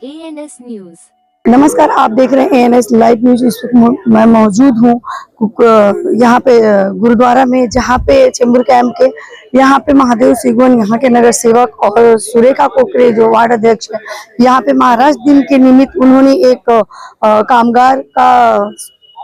ANS news. नमस्कार, आप देख रहे हैं ANS लाइव न्यूज। इस वक्त मैं मौजूद हूँ यहाँ पे गुरुद्वारा में, जहाँ पे चेंबूर कैंप के यहाँ पे महादेव सिगवन यहाँ के नगर सेवक और सुरेखा कोकरे जो वार्ड अध्यक्ष है, यहाँ पे महाराष्ट्र दिन के निमित्त उन्होंने एक कामगार का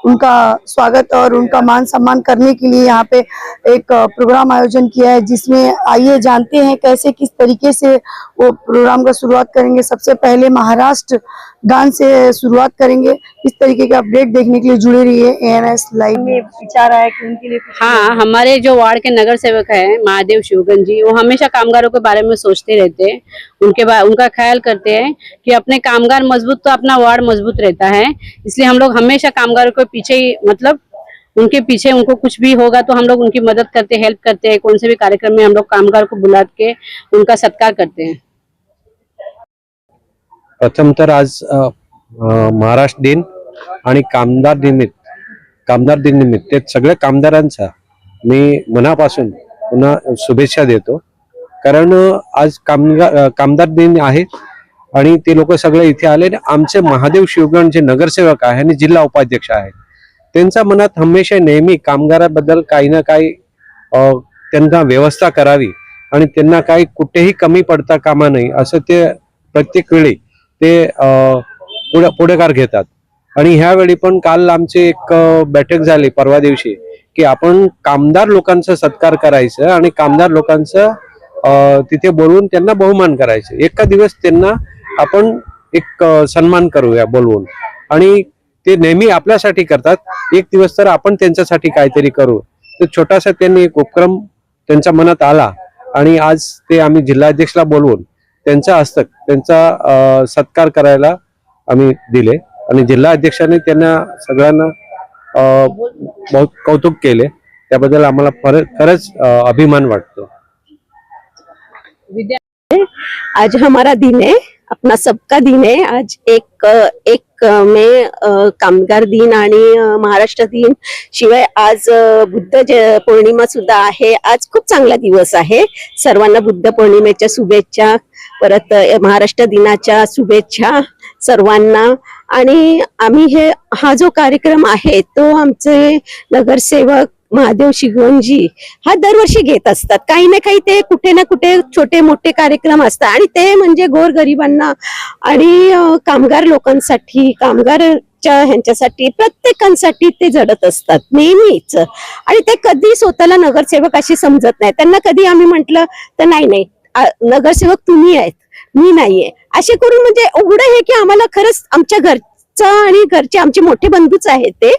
उनका स्वागत और उनका मान सम्मान करने के लिए यहाँ पे एक प्रोग्राम आयोजन किया है, जिसमें आइए जानते हैं कैसे किस तरीके से वो प्रोग्राम का शुरुआत करेंगे। सबसे पहले महाराष्ट्र गान से शुरुआत करेंगे। इस तरीके के अपडेट देखने के लिए जुड़े रहिए ANS लाइव में। विचार आया कि उनके लिए हाँ, हमारे जो वार्ड के नगर सेवक हैं महादेव शिवगन जी, वो हमेशा कामगारों के बारे में सोचते रहते हैं, उनका ख्याल करते हैं कि अपने कामगार मजबूत तो अपना वार्ड मजबूत रहता है। इसलिए हम लोग हमेशा कामगारों के पीछे ही, मतलब उनके पीछे, उनको कुछ भी होगा तो हम लोग उनकी मदद करते, हेल्प करते हैं। कौन से भी कार्यक्रम में हम लोग कामगार को बुला के उनका सत्कार करते हैं। प्रथम तर आज महाराष्ट्र दिन आणि कामगार दिन निमित्त सगळ्या कामगारांचा मी मनापासून पुन्हा शुभेच्छा देतो, कारण आज कामगार दिन आहे आणि ते लोक सगळे इथे आले। आमचे महादेव शिवगण जे नगरसेवक आहे आणि जिल्हा उपाध्यक्ष आहेत, त्यांच्या मनात हमेशा नेहमी कामगाराबद्दल काही ना काही त्यांना व्यवस्था करावी आणि त्यांना काही कुठेही कमी पडता कामा नये असं ते प्रत्येक वेळी ते पुढाकार घेतात। आणि ह्यावेळी पण काल आमची एक बैठक झाली परवा दिवशी की आपण कामदार लोकांचा सत्कार करायचं आणि कामदार लोकांचं तिथे बोलवून त्यांना बहुमान करायचं। एका दिवस त्यांना आपण एक सन्मान करूया बोलवून, आणि ते नेहमी आपल्यासाठी करतात, एक दिवस तर आपण त्यांच्यासाठी काहीतरी करू। तर छोटासा त्यांनी एक उपक्रम त्यांच्या मनात आला आणि आज ते आम्ही जिल्हाध्यक्षला बोलवून त्यांचा हस्तक त्यांचा सत्कार करायला आम्ही दिले आणि जिल्हा अध्यक्षांनी त्यांना सगळ्यांना बहुत कौतुक केले। त्याबद्दल आम्हाला खरंच अभिमान वाटतो। आज हमारा दिन है, अपना सबका दिन है। आज एक में कामगार दिन आणि महाराष्ट्र दिन शिवाय आज बुद्ध पौर्णिमा सुद्धा आहे। आज खूप चांगला दिवस आहे। सर्वांना बुद्ध पौर्णिमेच्या शुभेच्छा, परत महाराष्ट्र दिनाच्या शुभेच्छा सर्वांना। आणि आम्ही हा जो कार्यक्रम आहे तो आमचे नगरसेवक महादेव शिगवणजी हा दरवर्षी घेत असतात। काही ना काही ते कुठे ना कुठे छोटे मोठे कार्यक्रम असतात आणि ते म्हणजे गोरगरिबांना आणि कामगार लोकांसाठी, कामगारच्या ह्यांच्यासाठी, प्रत्येकांसाठी ते झडत असतात नेहमीच। आणि ते कधी स्वतःला नगरसेवक अशी समजत नाही। त्यांना कधी आम्ही म्हंटल तर नाही नगरसेवक तुम्ही आहेत, मी नाहीये, असे करून म्हणजे एवढं हे की आम्हाला खरंच आमच्या आणि घरचे आमचे मोठे बंधूच आहेत ते।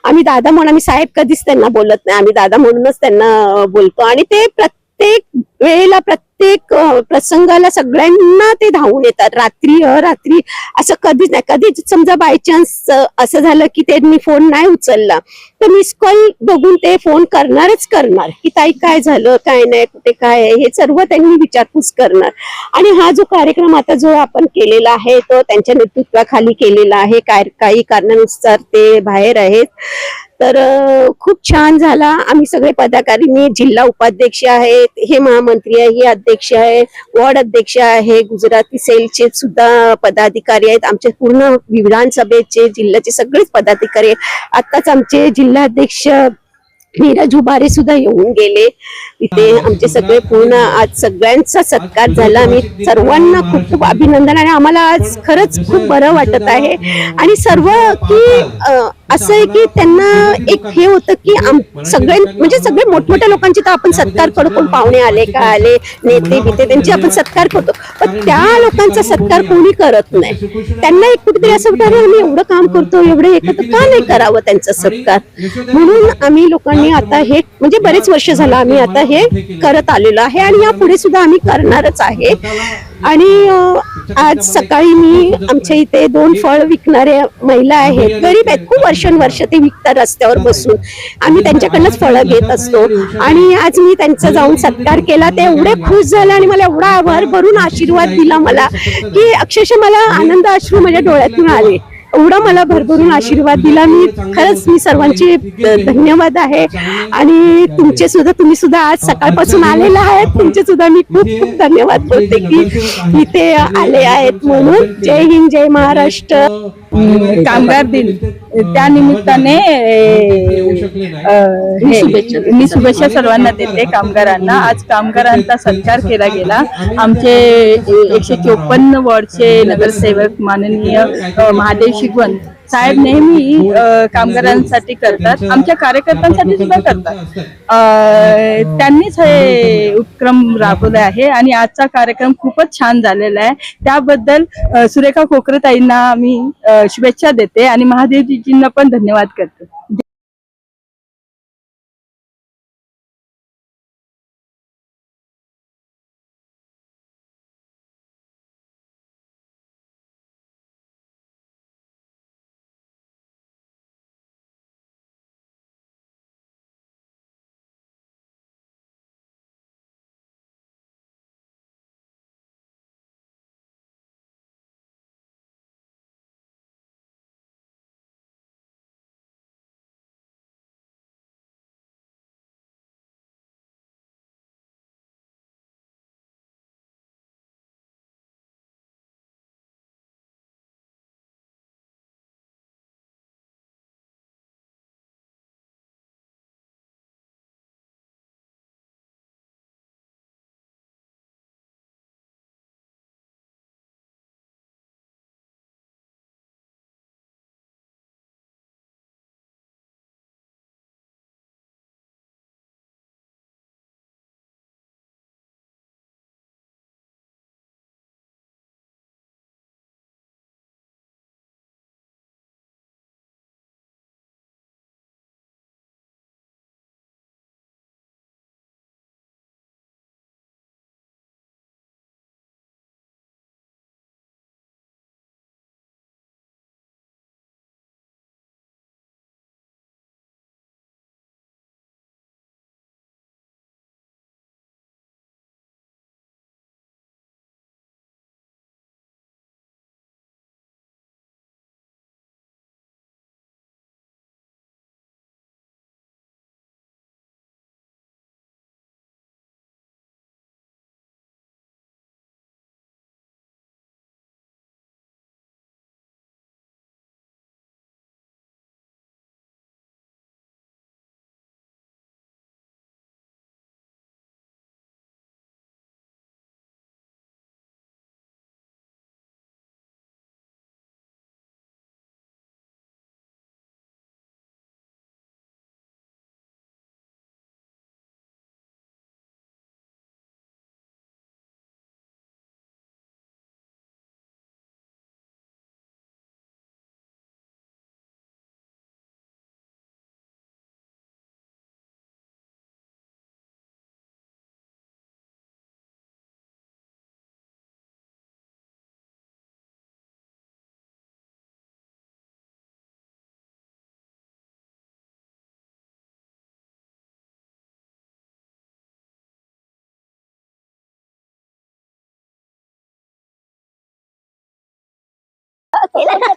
आम्ही दादा म्हणून, आम्ही साहेब कधीच त्यांना बोलत नाही, आम्ही दादा म्हणूनच त्यांना बोलतो। आणि ते प्रत्येक वेळेला, प्रत्येक प्रसंगाला सगळ्यांना ते धावून येतात, रात्री अरात्री असं कधीच नाही। कधीच समजा बाय चान्स असं झालं की त्यांनी फोन नाही उचलला तर मिस कॉल बघून ते फोन करणारच करणार की ताई काय झालं, काय नाही, कुठे काय आहे, हे सर्व त्यांनी विचारपूस करणार। आणि हा जो कार्यक्रम आता जो आपण केलेला आहे तो त्यांच्या नेतृत्वाखाली केलेला आहे। काही कारणानुसार ते बाहेर आहेत, तर खूप छान झाला। आम्ही सगळे पदाधिकारी, मी जिल्हा उपाध्यक्ष आहेत, हे महामंत्री आहे, हे अध्यक्ष आहे, वॉर्ड अध्यक्ष आहे, गुजराती सेलचे सुद्धा पदाधिकारी आहेत, आमचे पूर्ण विधानसभेचे जिल्ह्याचे सगळेच पदाधिकारी। आताच आमचे जिल्हाध्यक्ष नीरज उभारे सुद्धा येऊन गेले इथे। आमचे सगळे पूर्ण आज सगळ्यांचा सत्कार झाला। मी सर्वांना खूप खूप अभिनंदन, आणि आम्हाला आज खरंच खूप बरं वाटत आहे। आणि सर्व की असं आहे की त्यांना एक हे होतं की सगळे म्हणजे सगळे मोठमोठ्या लोकांची तर आपण सत्कार करतो, पाहुणे आले का आले, नेते बिते त्यांची आपण सत्कार करतो, पण त्या लोकांचा सत्कार कोणी करत नाही। त्यांना एक कुठेतरी असं वाटतं आम्ही एवढं काम करतो, एवढं हे करतो, का नाही करावं त्यांचा सत्कार। म्हणून आम्ही लोकांनी आता हे म्हणजे बरेच वर्ष झालं आम्ही आता हे करत आलेलो आहे आणि यापुढे सुद्धा आम्ही करणारच आहे। आणि आज सकाळी मी आमच्या इथे 2 फळ विकणारे महिला आहेत, गरीब आहेत, खूप वर्षानुवर्ष ते विकतात रस्त्यावर बसून, आम्ही त्यांच्याकडनंच फळं घेत असतो। आणि आज मी त्यांचा जाऊन सत्कार केला, ते एवढे खुश झाले आणि मला एवढा भरभरून आशीर्वाद दिला मला की अक्षरशः मला आनंद अश्रू माझ्या डोळ्यातून आले एवढा मला भरभरून आशीर्वाद दिला. मी सर्वांची धन्यवाद आहे. आणि तुम्ही सुद्धा आज सकाळपासून आलेला आहेत, तुमचे सुद्धा मी खूप खूप धन्यवाद बोलते की इथे आले आहेत म्हणून. जय हिंद, जय महाराष्ट्र. कामगार दिन त्या निमित्ताने मी शुभेच्छा सर्वांना देते कामगारांना. आज कामगारांचा सत्कार केला गेला. आमचे 154 वॉर्डचे नगरसेवक माननीय महादेव शिगवण साहेब नेहमी कामगारांसाठी करतात, आमच्या कार्यकर्त्यांसाठी सुद्धा करतात. त्यांनीच हे उपक्रम राबवले आहे आणि आजचा कार्यक्रम खूपच छान झालेला आहे. त्याबद्दल सुरेखा खोकरेताईंना मी शुभेच्छा देते आणि महादेवजींना पण धन्यवाद करते.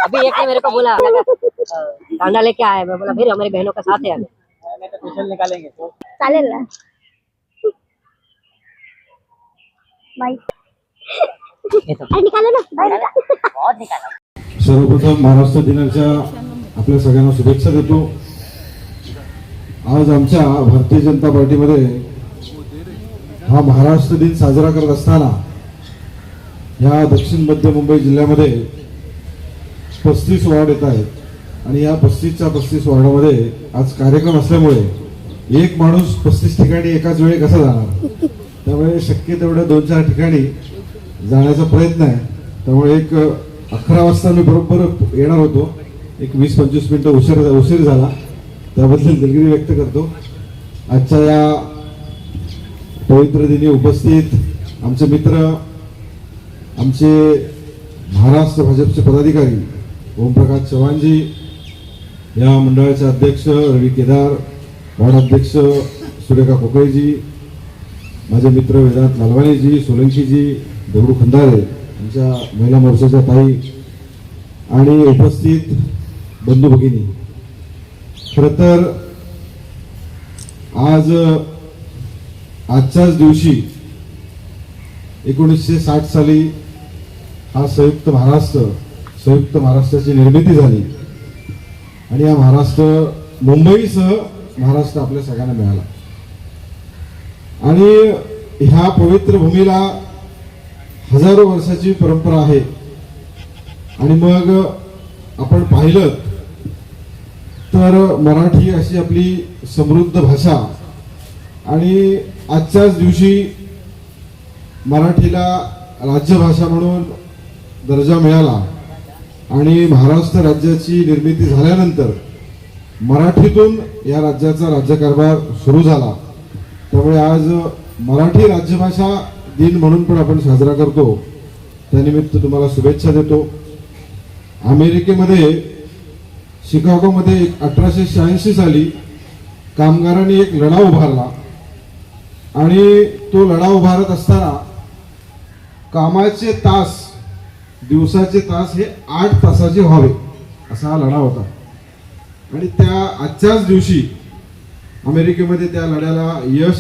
अभी एक ने मेरे को बोला डांडा लेके आया, मैं बोला फिर हमारी बहनों का साथ है अभी निकालेंगे चालेल ना निकालो ना बहुत निकाला. सर्वप्रथम महाराष्ट्र दिनाच्या आपल्या सगळ्यांना शुभेच्छा देतो. आज आमच्या भारतीय जनता पार्टीमध्ये हा महाराष्ट्र दिन साजरा करत असताना या दक्षिण मध्य मुंबई जिल्ह्यामध्ये 35 वॉर्ड येत आहेत आणि या 35 वॉर्डामध्ये आज कार्यक्रम असल्यामुळे एक माणूस 35 ठिकाणी एकाच वेळी कसा जाणार, त्यामुळे शक्य तेवढ्या 2-4 ठिकाणी जाण्याचा प्रयत्न आहे. त्यामुळे एक 11 वाजता मी बरोबर येणार होतो, एक 20-25 मिनिटं उशीर झाला, त्याबद्दल दिलगिरी व्यक्त करतो. आजच्या या पवित्र दिनी उपस्थित आमचे मित्र, आमचे महाराष्ट्र भाजपचे पदाधिकारी ओमप्रकाश चव्हाणजी, या मंडळाचे अध्यक्ष रवी केदार, वार्ड अध्यक्ष सुरेखा कोकळेजी, माझे मित्र वेदांत लालवानीजी, सोलंकीजी, दगडू खंदारे, आमच्या महिला मोर्चाच्या ताई आणि उपस्थित बंधू भगिनी, खरं तर आजच्याच दिवशी 1960 साली हा संयुक्त महाराष्ट्राची निर्मिती झाली आणि या मुंबईसह महाराष्ट्र आपल्या सगळ्यांना मिळाला. आणि ह्या पवित्र भूमीला हजारो वर्षाची परंपरा आहे. आणि मग आपण पाहिलं तर मराठी अशी आपली समृद्ध भाषा आणि आजच्याच दिवशी मराठीला राज्यभाषा म्हणून दर्जा मिळाला आणि महाराष्ट्र राज्याची निर्मिती झाल्यानंतर मराठीतून या राज्याचा राज्यकारभार सुरू झाला. त्यामुळे आज मराठी राज्यभाषा दिन म्हणून पण आपण साजरा करतो. त्यानिमित्त तुम्हाला शुभेच्छा देतो. अमेरिकेमध्ये शिकागोमध्ये 1886 साली कामगारांनी एक लढा उभारला आणि तो लढा उभारत असताना कामाचे तास, दिवसाचे तास हे 8 तासाचे व्हावे असा हा लढा होता. आणि त्या आजच्याच दिवशी अमेरिकेमध्ये त्या लढ्याला यश